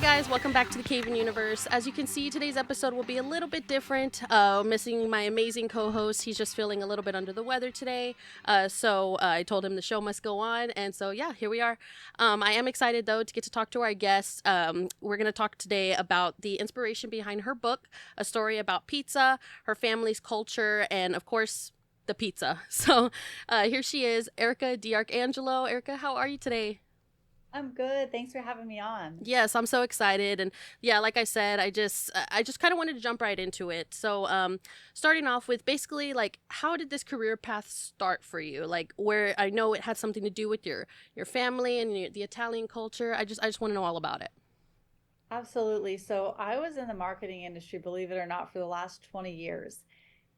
guys, welcome back to the Cayvin Universe. As you can see, today's episode will be a little bit different. Missing my amazing co-host. He's just feeling a little bit under the weather today. So I told him the show must go on. And so, yeah, here we are. I am excited, though, to get to talk to our guest. We're going to talk today about the inspiration behind her book, a story about pizza, her family's culture, and, of course, the pizza. So here she is, Erica D'Arcangelo. Erica, how are you today? I'm good. Thanks for having me on. Yes, I'm so excited, and yeah, like I said, I just kind of wanted to jump right into it. So, starting off with basically like, how did this career path start for you? Like, where I know it had something to do with your family and the Italian culture. I just want to know all about it. Absolutely. So I was in the marketing industry, believe it or not, for the last 20 years.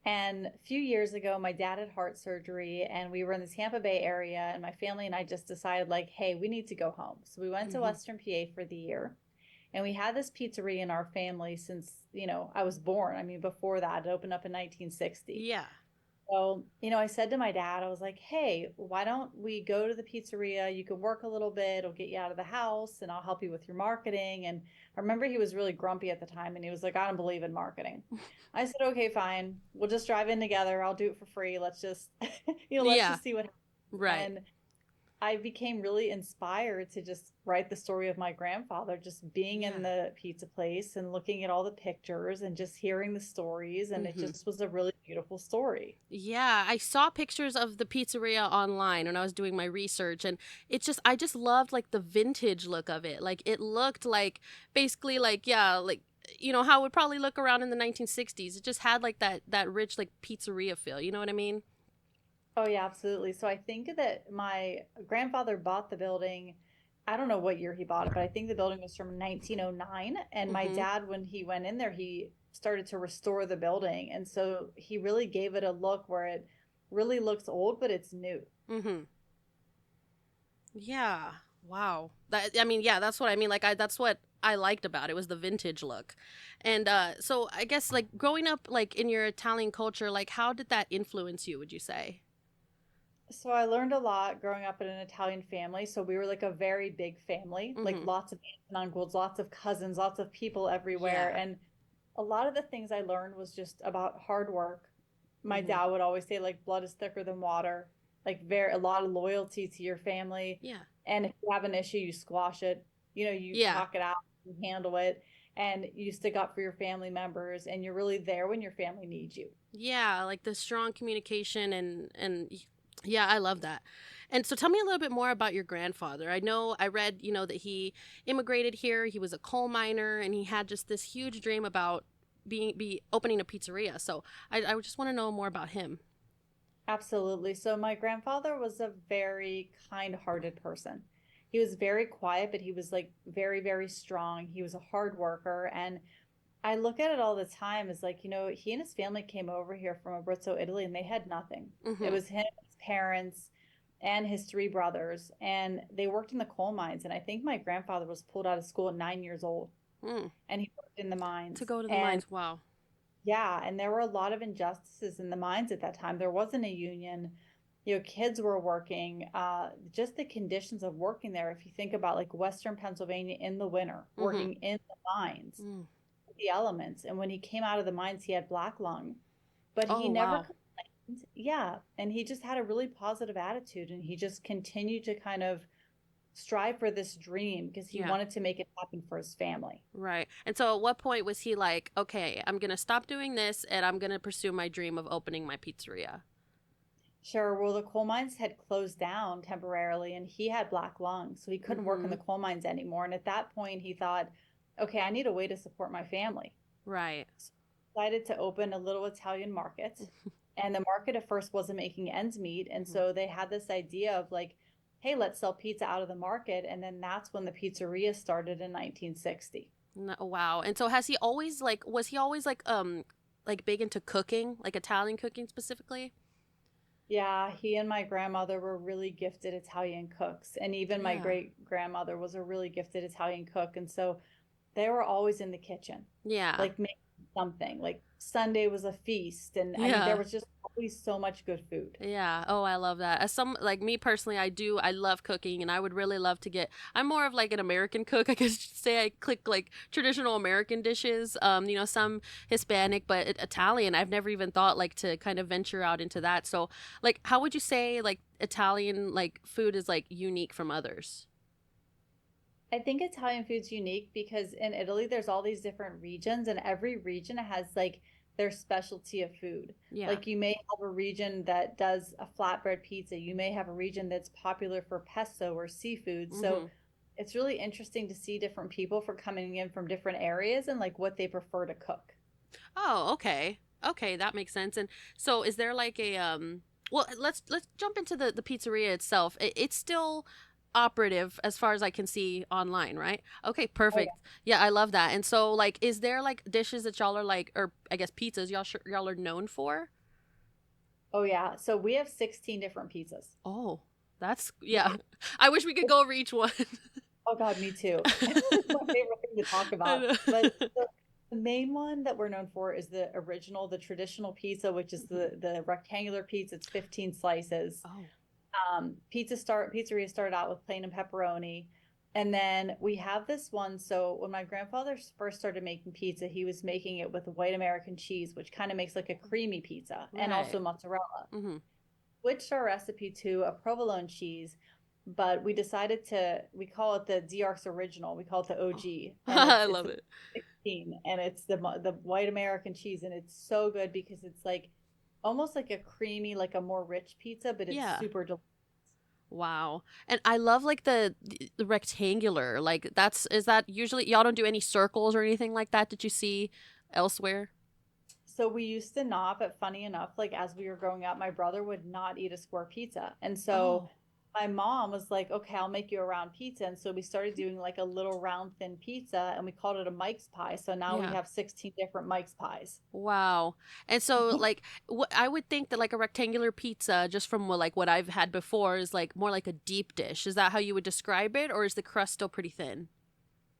And a few years ago, my dad had heart surgery, and we were in the Tampa Bay area, and my family and I just decided, like, hey, we need to go home. So we went to Hmm. Western PA for the year, and we had this pizzeria in our family since, I was born. I mean, before that, it opened up in 1960. Yeah. So, I said to my dad, I was like, hey, why don't we go to the pizzeria? You can work a little bit, it'll get you out of the house, and I'll help you with your marketing. And I remember he was really grumpy at the time and he was like, I don't believe in marketing. I said, okay, fine. We'll just drive in together. I'll do it for free. Let's just, let's Yeah. just see what happens. Right. And I became really inspired to just write the story of my grandfather, just being Yeah. in the pizza place and looking at all the pictures and just hearing the stories. And it Hmm. just was a really beautiful story. Yeah, I saw pictures of the pizzeria online when I was doing my research, and I just loved like the vintage look of it. Like it looked like basically like, yeah, like how it would probably look around in the 1960s. It just had like that rich like pizzeria feel. You know what I mean? Oh, yeah, absolutely. So I think that my grandfather bought the building. I don't know what year he bought it, but I think the building was from 1909. And my Mm-hmm. dad, when he went in there, he started to restore the building. And so he really gave it a look where it really looks old, but it's new. Mm-hmm. Yeah. Wow. That I mean, yeah, that's what I mean. Like that's what I liked about it was the vintage look. And so I guess like growing up like in your Italian culture, like how did that influence you, would you say? So I learned a lot growing up in an Italian family. So we were like a very big family, like Mm-hmm. lots of aunts and uncles, lots of cousins, lots of people everywhere. Yeah. And a lot of the things I learned was just about hard work. My Mm-hmm. dad would always say, like, blood is thicker than water, like very a lot of loyalty to your family. Yeah. And if you have an issue, you squash it, you Yeah. talk it out, you handle it, and you stick up for your family members, and you're really there when your family needs you. Yeah, like the strong communication yeah, I love that. And so tell me a little bit more about your grandfather. I know I read, that he immigrated here, he was a coal miner and he had just this huge dream about be opening a pizzeria. So I just want to know more about him. Absolutely. So my grandfather was a very kind-hearted person. He was very quiet, but he was like very, very strong. He was a hard worker. And I look at it all the time as like, he and his family came over here from Abruzzo, Italy, and they had nothing. It Mhm. was him, his parents, and his three brothers. And they worked in the coal mines. And I think my grandfather was pulled out of school at 9 years old Mm. and he worked in the To mines. go to the And mines. Wow. yeah, and there were a lot of injustices in the mines at that time. There wasn't a union. Kids were working. Just the conditions of working there. If you think about like Western Pennsylvania in the winter, Mhm. working in the mines, Mm. the elements. And when he came out of the mines, he had black lung, but he Oh, never wow. complained. Yeah, and he just had a really positive attitude, and he just continued to kind of strive for this dream because he Yeah. wanted to make it happen for his family. Right. And so at what point was he like, "Okay, I'm going to stop doing this and I'm going to pursue my dream of opening my pizzeria?" Sure. Well, the coal mines had closed down temporarily and he had black lung, so he couldn't work in the Mhm. coal mines anymore. And at that point, he thought, okay, I need a way to support my family. Right. So he decided to open a little Italian market. And the market at first wasn't making ends meet. And Mhm. so they had this idea of like, hey, let's sell pizza out of the market. And then that's when the pizzeria started in 1960. No, wow. And so has he always like was he always like big into cooking, like Italian cooking specifically? Yeah, he and my grandmother were really gifted Italian cooks. And even my Yeah. great grandmother was a really gifted Italian cook. And so they were always in the kitchen, Yeah. like making something. Like Sunday was a feast. And I mean, there Yeah. was just always so much good food. Yeah. Oh, I love that. As some like me personally, I love cooking and I would really love to get I'm more of like an American cook. I guess you could say I click like traditional American dishes. Some Hispanic, but Italian. I've never even thought like to kind of venture out into that. So, like how would you say like Italian like food is like unique from others? I think Italian food's unique because in Italy there's all these different regions and every region has like their specialty of food. Yeah. Like you may have a region that does a flatbread pizza. You may have a region that's popular for pesto or seafood. So Mhm. it's really interesting to see different people for coming in from different areas and like what they prefer to cook. Oh, okay. Okay, that makes sense. And so is there like a well, let's jump into the pizzeria itself. It's still operative as far as I can see online, right? Okay, Oh perfect. yeah. Yeah, I love that. And so like is there like dishes that y'all are like or I guess pizzas y'all are known for? Oh yeah. So we have 16 different pizzas. Oh, that's Yeah. yeah. I wish we could go over each one. Oh God, me too. It's my favorite thing to talk I about. know. But the main one that we're known for is the original, the traditional pizza, which is Mhm. the rectangular pizza. It's 15 slices. Oh. Pizzeria started out with plain and pepperoni. And then we have this one. So when my grandfather first started making pizza, he was making it with white American cheese, which kind of makes like a creamy pizza, and Right. also mozzarella. Mhm. Switched our recipe to a provolone cheese, but we call it the DRX original. We call it the Oh. OG, and I it's love a it. 16, and it's the white American cheese, and it's so good because it's like almost like a creamy, like a more rich pizza, but it's Yeah. super delicious. Wow. And I love like the rectangular. Like that's is that usually y'all don't do any circles or anything like that that you see elsewhere? So we used to not, but funny enough, like as we were growing up, my brother would not eat a square pizza. And so Oh. my mom was like, okay, I'll make you a round pizza. And so we started doing like a little round thin pizza and we called it a Mike's pie. So now we Yeah. have 16 different Mike's pies. Wow. And so like what I would think that like a rectangular pizza just from like what I've had before is like more like a deep dish. Is that how you would describe it or is the crust still pretty thin?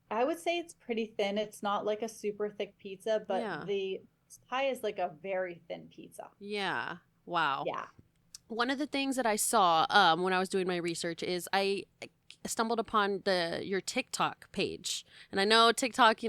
I would say it's pretty thin. It's not like a super thick pizza, but Yeah. the pie is like a very thin pizza. Yeah. Wow. Yeah. One of the things that I saw when I was doing my research is I stumbled upon your TikTok page, and I know TikTok,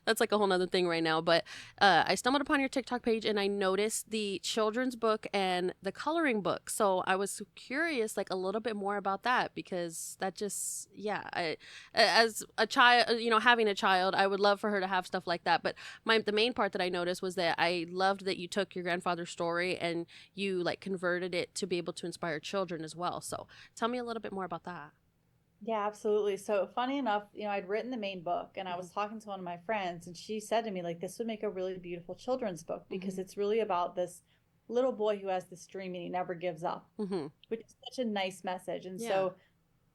that's like a whole nother thing right now. But I stumbled upon your TikTok page, and I noticed the children's book and the coloring book. So I was curious, like a little bit more about that because that just, yeah, as a child, having a child, I would love for her to have stuff like that. But the main part that I noticed was that I loved that you took your grandfather's story and you like converted it to be able to inspire children as well. So tell me a little bit more about that. Yeah, absolutely. So funny enough, I'd written the main book and I Hmm. was talking to one of my friends and she said to me, like, this would make a really beautiful children's book because Hmm. it's really about this little boy who has this dream and he never gives up, Hmm. which is such a nice message. And Yeah. so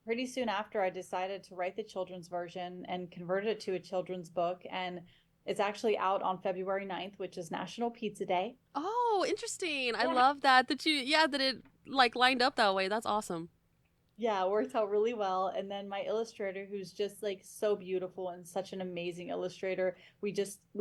pretty soon after I decided to write the children's version and converted it to a children's book. And it's actually out on February 9th, which is National Pizza Day. Oh, interesting. I Yeah. love that yeah, that it like lined up that way. That's awesome. Yeah, it worked out really well. And then my illustrator, who's just like so beautiful and such an amazing illustrator, we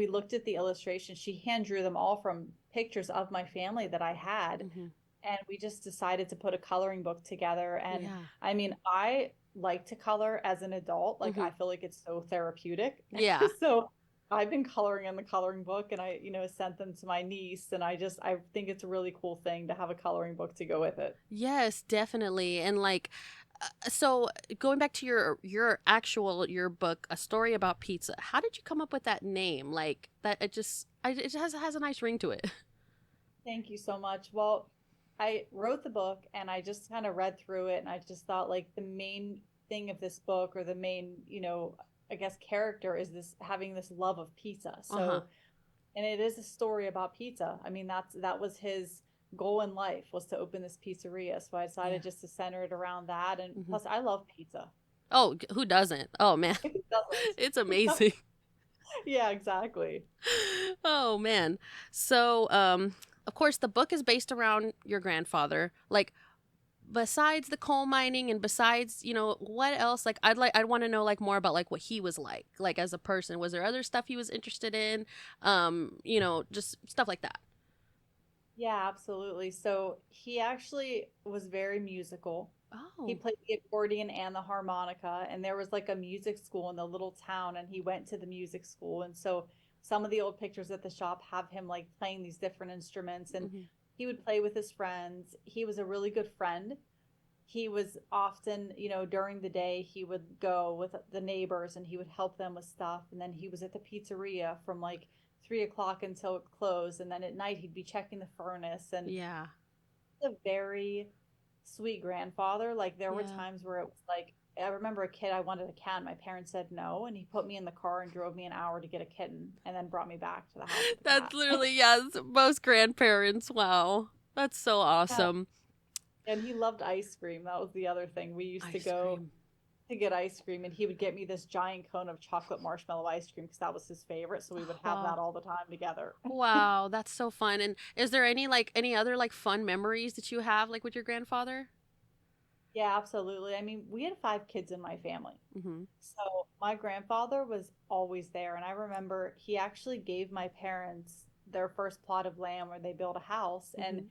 looked at the illustration. She hand drew them all from pictures of my family that I had. Hmm. And we just decided to put a coloring book together. And Yeah. I mean, I like to color as an adult. Like Hmm. I feel like it's so therapeutic. Yeah. So I've been coloring in the coloring book and I sent them to my niece and I think it's a really cool thing to have a coloring book to go with it. Yes, definitely. And like so going back to your book, A Story About Pizza. How did you come up with that name? Like that it has a nice ring to it. Thank you so much. Well, I wrote the book and I just kind of read through it and I just thought like the main thing of this book or the main, I guess character is this having this love of pizza. Uh-huh. So, and it is a story about pizza. I mean, that was his goal in life was to open this pizzeria. So I Yeah. decided just to center it around that. And Hmm. plus I love pizza. Oh, who doesn't? Oh man. Who doesn't? It's amazing. Yeah, exactly. Oh man. So, of course the book is based around your grandfather. Like besides the coal mining and besides, what else? Like I'd want to know like more about like what he was like as a person. Was there other stuff he was interested in? Just stuff like that. Yeah, absolutely. So he actually was very musical. He Oh. played the accordion and the harmonica, and there was like a music school in the little town, and he went to the music school. And so some of the old pictures at the shop have him like playing these different instruments, and Hmm. he would play with his friends. He was a really good friend. He was often, during the day, he would go with the neighbors and he would help them with stuff. And then he was at the pizzeria from like 3 o'clock until it closed. And then at night, he'd be checking the furnace. And Yeah. a very sweet grandfather. Like there were Yeah. times where it was like, I remember a kid, I wanted a cat. My parents said no. And he put me in the car and drove me an hour to get a kitten and then brought me back to the house with the That's cat. literally, yes, most grandparents. Wow. That's so Yeah. awesome. And he loved ice cream. That was the other thing. We used to Ice go cream. to get ice cream, and he would get me this giant cone of chocolate marshmallow ice cream because that was his favorite. So we would have Wow. that all the time together. Wow, that's so fun. And is there any other like fun memories that you have like with your grandfather? Yeah, absolutely. I mean, we had 5 kids in my family. Mm-hmm. So my grandfather was always there. And I remember he actually gave my parents their first plot of land where they built a house. And Mm-hmm.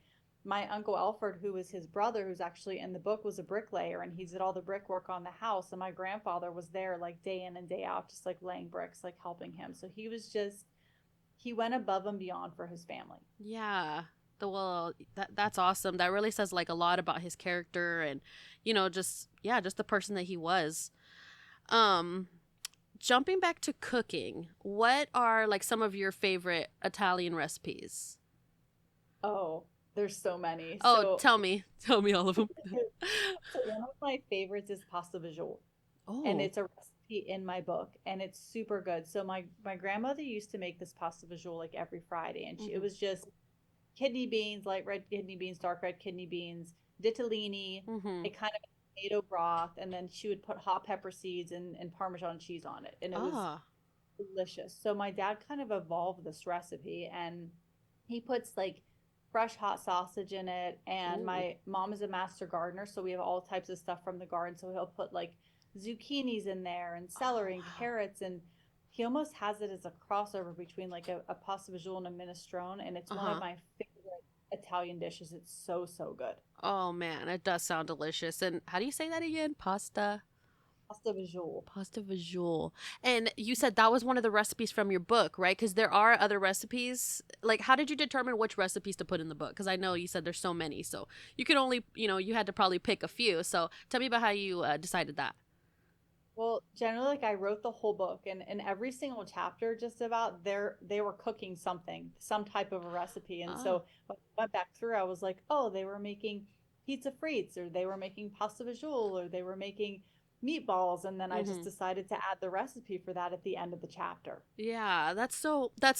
my uncle Alfred, who was his brother, who's actually in the book, was a bricklayer and he did all the brickwork on the house. And my grandfather was there like day in and day out, just like laying bricks, like helping him. So he went above and beyond for his family. Yeah. That's awesome. That really says like a lot about his character and just yeah, just the person that he was. Um Jumping back to cooking, what are like some of your favorite Italian recipes? Oh, there's so many. Oh, So, tell me. Tell me all of them. so one of my favorites is pasta visual, and Oh. it's a recipe in my book, and it's super good. So my grandmother used to make this pasta visual like every Friday, and it Mhm. was just kidney beans, light red kidney beans, dark red kidney beans, ditalini, a Mhm. kind of tomato broth, and then she would put hot pepper seeds and Parmesan cheese on it, and it was Ah. delicious. So my dad kind of evolved this recipe and he puts like fresh hot sausage in it. And Ooh. my mom is a master gardener, so we have all types of stuff from the garden. So he'll put like zucchinis in there and Oh, celery and wow. carrots. And he almost has it as a crossover between like a pasta visual and a minestrone. And it's one of Uh-huh. my favorite Italian dishes. It's so, so good. Oh man, it does sound delicious. And how do you say that again? Pasta visual. Pasta visual. And you said that was one of the recipes from your book, right? Because there are other recipes. Like, how did you determine which recipes to put in the book? Because I know you said there's so many, so you could only, you had to probably pick a few. So tell me about how you decided that. Well, generally, like I wrote the whole book, and in every single chapter, just about they were cooking something, some type of a recipe. And Oh. so when I went back through, I was like, oh, they were making pizza frites, or they were making pasta visual, or they were making meatballs. And then I just Mm-hmm. decided to add the recipe for that at the end of the chapter. Yeah, that's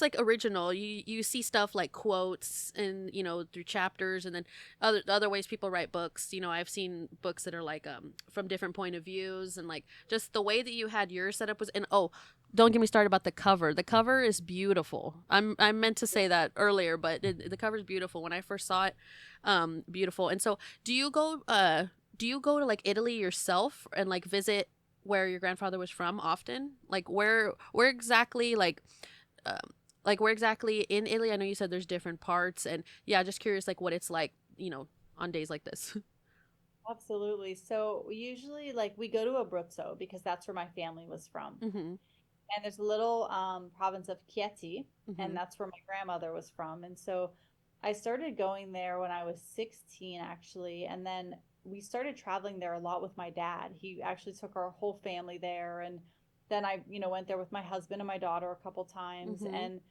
like original. You see stuff like quotes and through chapters and then other ways people write books. I've seen books that are like from different point of views and like just the way that you had yours set up was and oh, don't get me started about the cover. The cover is beautiful. I meant to say that earlier, but the cover is beautiful. When I first saw it, beautiful. And so, do you go to like Italy yourself and like visit where your grandfather was from often? Like where exactly like where exactly in Italy? I know you said there's different parts and yeah, just curious like what it's like, on days like this. Absolutely. So we usually like we go to Abruzzo because that's where my family was from. Mhm. And there's a little province of Chieti, and Mhm. that's where my grandmother was from. And so I started going there when I was 16, actually. And then we started traveling there a lot with my dad. He actually took our whole family there. And then I, went there with my husband and my daughter a couple times. Mhm. And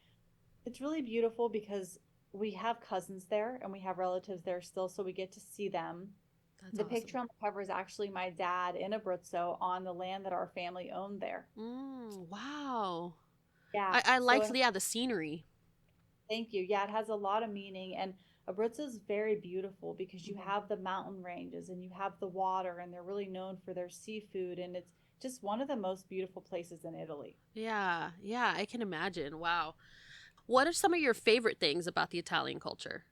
it's really beautiful because we have cousins there and we have relatives there still. So we get to see them. That's The awesome. picture on the cover is actually my dad in Abruzzo on the land that our family owned there. Wow. Yeah. I So liked it yeah, the scenery. Thank you. Yeah, it has a lot of meaning. And Abruzzo is very beautiful because you Mhm. have the mountain ranges and you have the water, and they're really known for their seafood. And it's just one of the most beautiful places in Italy. Yeah. Yeah, I can imagine. Wow. What are some of your favorite things about the Italian culture?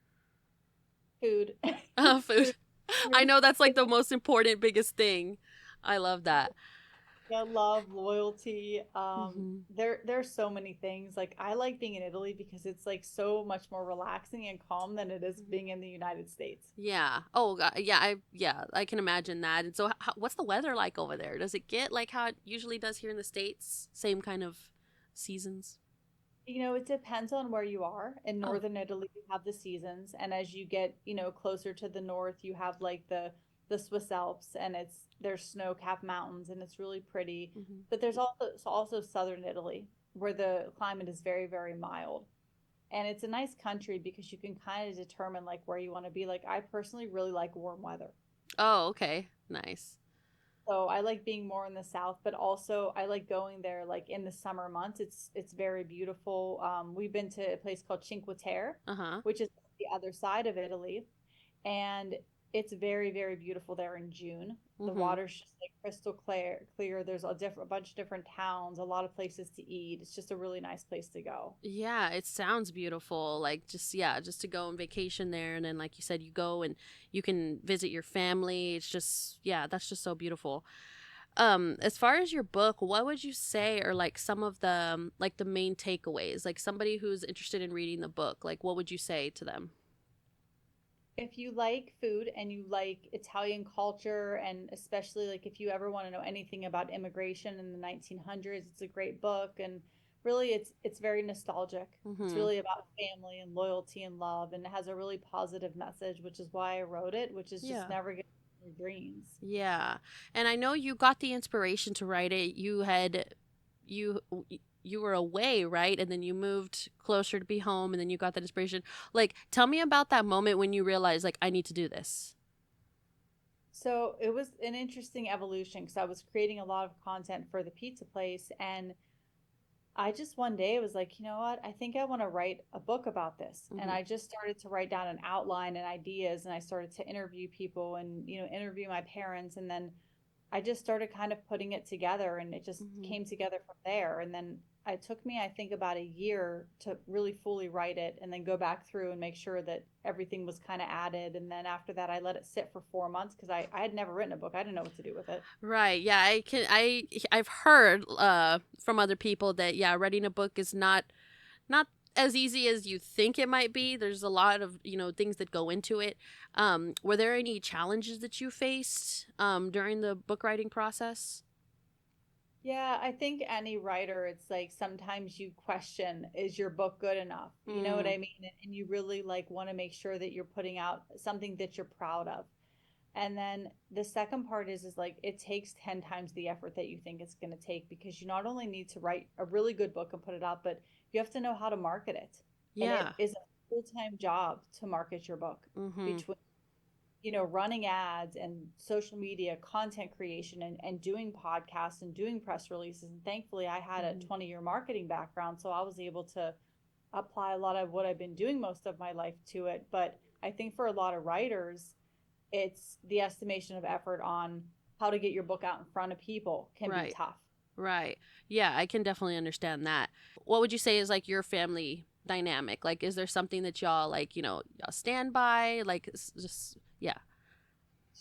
Food, Food. food, I know that's like food. the most important biggest thing. I love that. Yeah, love, loyalty. Hmm. There's so many things. Like I like being in Italy because it's like so much more relaxing and calm than it is being in the United States. Yeah. Oh, yeah. I can imagine that. And so, what's the weather like over there? Does it get like how it usually does here in the States? Same kind of seasons? It depends on where you are. In Oh. northern Italy, you have the seasons, and as you get, closer to the north, you have like the Swiss Alps, and there's snow-capped mountains, and it's really pretty. Hmm. But there's also southern Italy, where the climate is very, very mild. And it's a nice country because you can kind of determine like where you want to be. Like I personally really like warm weather. Oh, okay. Nice. So I like being more in the south, but also I like going there like in the summer months. It's very beautiful. We've been to a place called Cinque Terre, Uh huh. which is the other side of Italy, and it's very, very beautiful there in June. The Hmm. water's just like crystal clear. Clear. There's a bunch of different towns, a lot of places to eat. It's just a really nice place to go. Yeah, it sounds beautiful. Like just yeah, just to go on vacation there, and then like you said, you go and you can visit your family. It's just yeah, that's just so beautiful. As far as your book, what would you say are like some of the like the main takeaways? Like somebody who's interested in reading the book, like what would you say to them? If you like food and you like Italian culture, and especially like if you ever want to know anything about immigration in the 1900s, it's a great book. And really, it's very nostalgic. It's Mm-hmm. really about family and loyalty and love, and it has a really positive message, which is why I wrote it, which is just Yeah. never get your dreams. Yeah. And I know you got the inspiration to write it. You you were away, right? And then you moved closer to be home and then you got that inspiration. Like tell me about that moment when you realized like I need to do this. So it was an interesting evolution because I was creating a lot of content for the pizza place, and I just one day was like, you know what? I think I want to write a book about this. And Mhm. I just started to write down an outline and ideas, and I started to interview people and, interview my parents. And then I just started kind of putting it together, and it just Mhm. came together from there. And then it took me, I think, about a year to really fully write it and then go back through and make sure that everything was kind of added. And then after that, I let it sit for 4 months because I had never written a book. I didn't know what to do with it. Right. Yeah, I've heard from other people that yeah, writing a book is not as easy as you think it might be. There's a lot of, things that go into it. Were there any challenges that you faced during the book writing process? Yeah, I think any writer, it's like sometimes you question, is your book good enough? You know what Mm. I mean? And you really like want to make sure that you're putting out something that you're proud of. And then the second part is like it takes 10 times the effort that you think it's going to take, because you not only need to write a really good book and put it out, but you have to know how to market it. And it Yeah. is a full-time job to market your book, Mhm. between running ads and social media content creation, and doing podcasts and doing press releases. And thankfully, I had a Mhm. 20-year marketing background, so I was able to apply a lot of what I've been doing most of my life to it. But I think for a lot of writers, it's the estimation of effort on how to get your book out in front of people can be Right. tough. Right. Yeah, I can definitely understand that. What would you say is like your family dynamic? Like is there something that y'all like, y'all stand by? Like just yeah.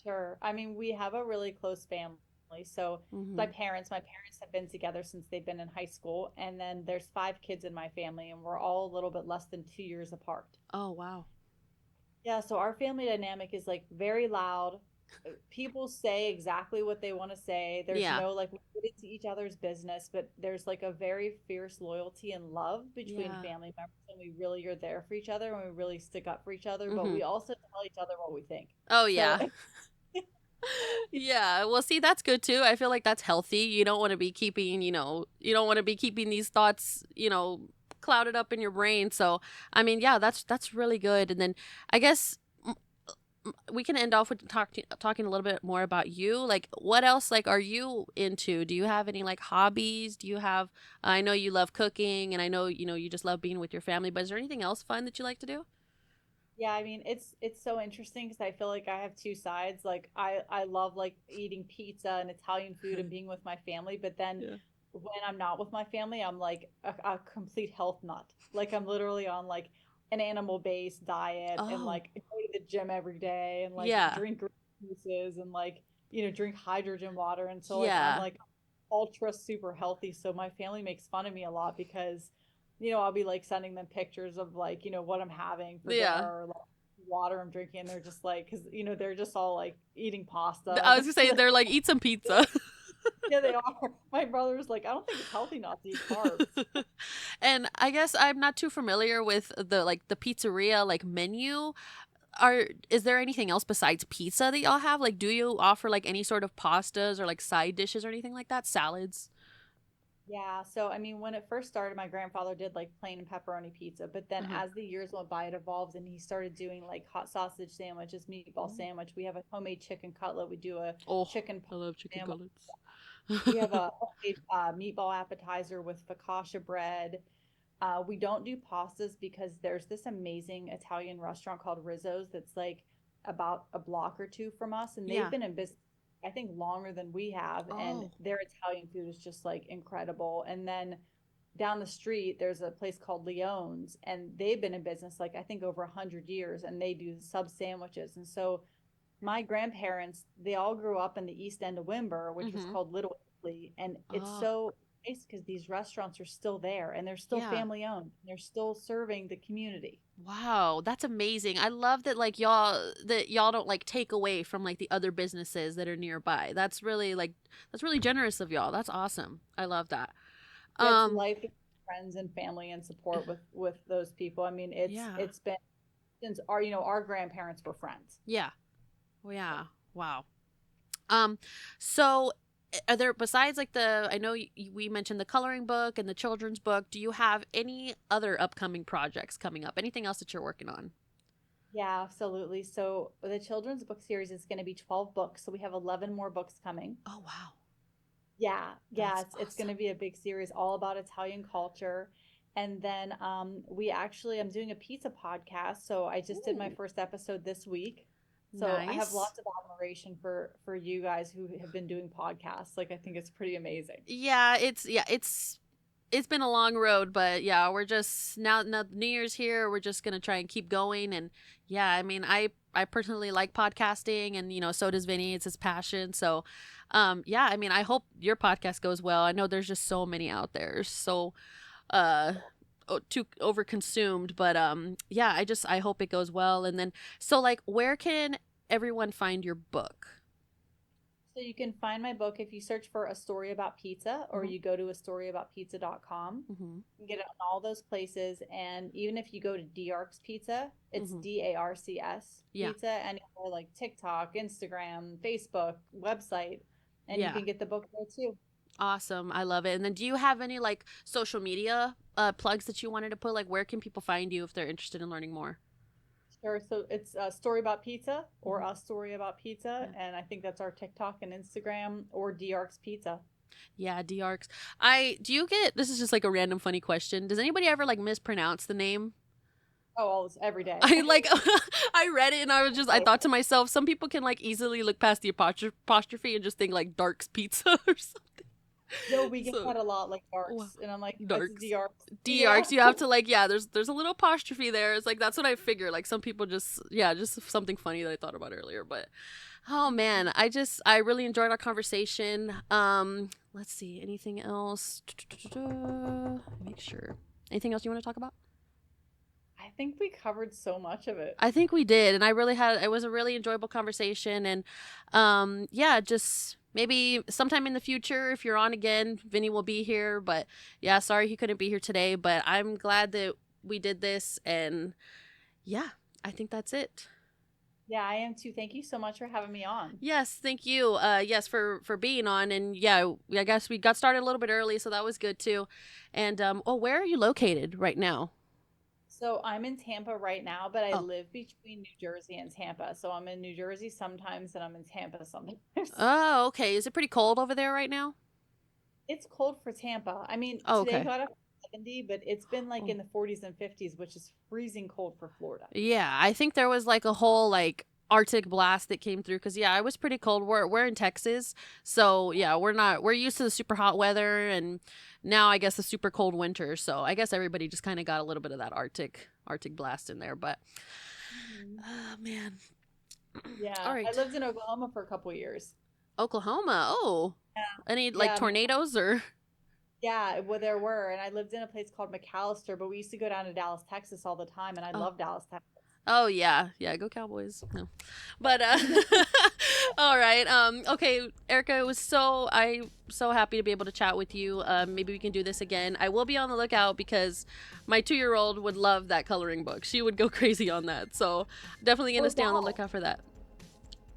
Sure. I mean, we have a really close family. So Mhm. my parents have been together since they've been in high school. And then there's 5 kids in my family, and we're all a little bit less than 2 years apart. Oh, wow. Yeah. So our family dynamic is like very loud. People say exactly what they want to say. There's Yeah. no like, we get into each other's business, but there's like a very fierce loyalty and love between Yeah. family members. And we really are there for each other, and we really stick up for each other, but Mhm. we also tell each other what we think. Oh, So yeah. Yeah. Well, see, that's good too. I feel like that's healthy. You don't want to be keeping, you don't want to be keeping these thoughts, clouded up in your brain. So, I mean, yeah, that's really good. And then I guess we can end off with talking a little bit more about you. Like, what else like are you into? Do you have any like hobbies? Do you have? I know you love cooking, and I know you just love being with your family. But is there anything else fun that you like to do? yeah, I mean, it's so interesting because I feel like I have two sides. Like I love like eating pizza and Italian food and being with my family, but then Yeah. when I'm not with my family, I'm like a complete health nut. Like I'm literally on like an animal-based diet, and Oh, like go to the gym every day, and like yeah, drink green juices, and like drink hydrogen water. And so like I'm yeah. like ultra super healthy. So my family makes fun of me a lot because, I'll be like sending them pictures of like, what I'm having for dinner Yeah. or like water I'm drinking. And they're just like, because, they're just all like eating I pasta. was gonna say they're like, eat some pizza. Yeah, they are. My brother's like, I don't think it's healthy not to eat carbs. And I guess I'm not too familiar with the pizzeria like menu. Is there anything else besides pizza that y'all have? Like, do you offer like any sort of pastas or like side dishes or anything like that? Salads? Yeah, so I mean, when it first started, my grandfather did like plain pepperoni pizza, but then Uh-huh. as the years went by, it evolved and he started doing like hot sausage sandwiches, meatball Oh, sandwich. We have a homemade chicken cutlet. We do a oh, chicken I love chicken sandwich. cutlets. We have a homemade meatball appetizer with focaccia bread. We don't do pastas because there's this amazing Italian restaurant called Rizzo's that's like about a block or two from us, and they've Yeah. been in business, I think, longer than we have, and Oh. their Italian food is just like incredible. And then down the street, there's a place called Leone's, and they've been in business like I think over 100 years, and they do sub sandwiches. And so my grandparents, they all grew up in the East End of Wimber, which was Mm-hmm. called Little Italy, and it's Oh, so nice because these restaurants are still there and they're still yeah. family owned. And they're still serving the community. Wow, that's amazing. I love that y'all don't like take away from like the other businesses that are nearby. That's really generous of y'all. That's awesome. I love that. Yeah, it's Um, life, friends and family and support with those people. I mean, it's yeah. it's been since our grandparents were friends. Yeah. Well, yeah. Wow. Um, so are there, besides like I know we mentioned the coloring book and the children's book, do you have any other upcoming projects coming up? Anything else that you're working on? Yeah, absolutely. So the children's book series is going to be 12 books. So we have 11 more books coming. Oh, wow. Yeah, yeah, That's it's going to awesome. be a big series all about Italian culture. And then I'm doing a pizza podcast. So I just did my Ooh, first episode this week. So I have nice. lots of admiration for you guys who have been doing podcasts. Like I think it's pretty amazing. It's been a long road, but yeah, we're just now New Year's here, we're just going to try and keep going. And yeah, I mean, I personally like podcasting, and so does Vinny. It's his passion. So yeah, I mean, I hope your podcast goes well. I know there's just so many out there. So uh too overconsumed, but yeah, I hope it goes well. And then, so like, where can everyone find your book? So you can find my book if you search for A Story About Pizza or Mm-hmm. you go to a storyaboutpizza.com. Mm-hmm. You can get it on all those places. And even if you go to DARC's Pizza, it's Mm-hmm. DARCS Yeah. Pizza, anywhere like TikTok, Instagram, Facebook, website, and you Yeah. can get the book there too. Awesome. I love it. And then, do you have any like social media plugs that you wanted to put? Like, where can people find you if they're interested in learning more? Sure. So it's A Story About Pizza or Mm-hmm. A Story About Pizza. Yeah. And I think that's our TikTok and Instagram or DARC's Pizza. Yeah, DARCs. I do you get This is just like a random funny question. Does anybody ever like mispronounce the name? Oh, always, every day. I like I read it and I thought to myself, some people can like easily look past the apostrophe and just think like Dark's Pizza or something. No, we get So, that a lot, like wow. darks, and I'm like, it's Darks. DARCs. Yeah. DARCs, you have to like, yeah, there's a little apostrophe there. It's like, that's what I figure. Like, some people just, yeah, just something funny that I thought about earlier. But oh man, I really enjoyed our conversation. Let's see, anything else? Make sure. Anything else you want to talk about? I think we covered so much of it. I think we did, and it was a really enjoyable conversation. And yeah, just maybe sometime in the future, if you're on again, Vinny will be here. But yeah, sorry he couldn't be here today, but I'm glad that we did this. And yeah, I think that's it. Yeah, I am too. Thank you so much for having me on. Yes, thank you. Yes, for being on. And yeah, I guess we got started a little bit early, so that was good too. And oh, where are you located right now? So I'm in Tampa right now, but I Oh. live between New Jersey and Tampa. So I'm in New Jersey sometimes and I'm in Tampa sometimes. Oh, okay. Is it pretty cold over there right now? It's cold for Tampa. I mean, Oh, today okay. got up to 70, but it's been like Oh. in the 40s and 50s, which is freezing cold for Florida. Yeah, I think there was like a whole like Arctic blast that came through, because yeah, it was pretty cold. We're in Texas, so yeah, we're used to the super hot weather, and now I guess the super cold winter. So I guess everybody just kind of got a little bit of that Arctic blast in there. But Mhm. oh man. All Yeah, I right. lived in Oklahoma for a couple years. Oklahoma. Oh, Any like Yeah, tornadoes or? yeah, well, there were, and I lived in a place called McAllister, but we used to go down to Dallas, Texas all the time, and I Oh. love Dallas, Texas. Oh yeah, yeah, go Cowboys. No. But all right. Okay, Erica, it was so happy to be able to chat with you. Maybe we can do this again. I will be on the lookout because my 2-year-old would love that coloring book. She would go crazy on that. So definitely Oh, gonna it's stay on the all. lookout for that.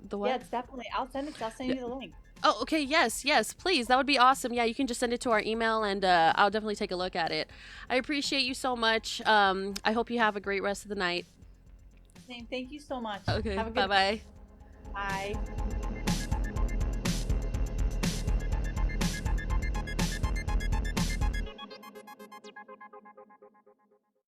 The Yeah, what? it's definitely. I'll send it. I'll send you the link. Oh, okay. Yes, yes, please. That would be awesome. Yeah, you can just send it to our email and I'll definitely take a look at it. I appreciate you so much. I hope you have a great rest of the night. Thank you so much. Okay, Have a bye good bye. bye.